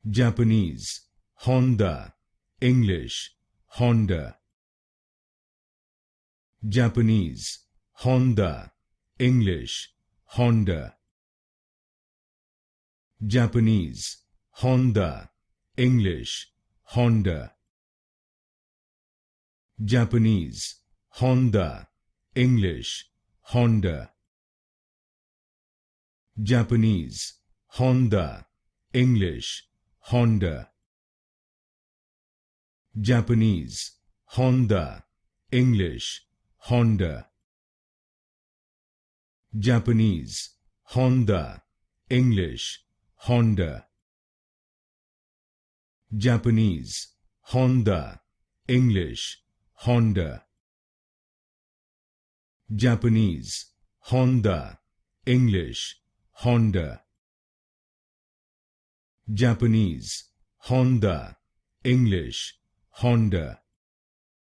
Japanese, Honda, English, Honda. Japanese, Honda, English, Honda. Japanese, Honda, English, Honda. Japanese, Honda, English, Honda. Japanese, Honda, English, Honda. Japanese, Honda, English, Honda. Japanese, Honda, English, Honda. Japanese, Honda, English, Honda. Japanese, Honda, English, Honda. Japanese, Honda, English, Honda.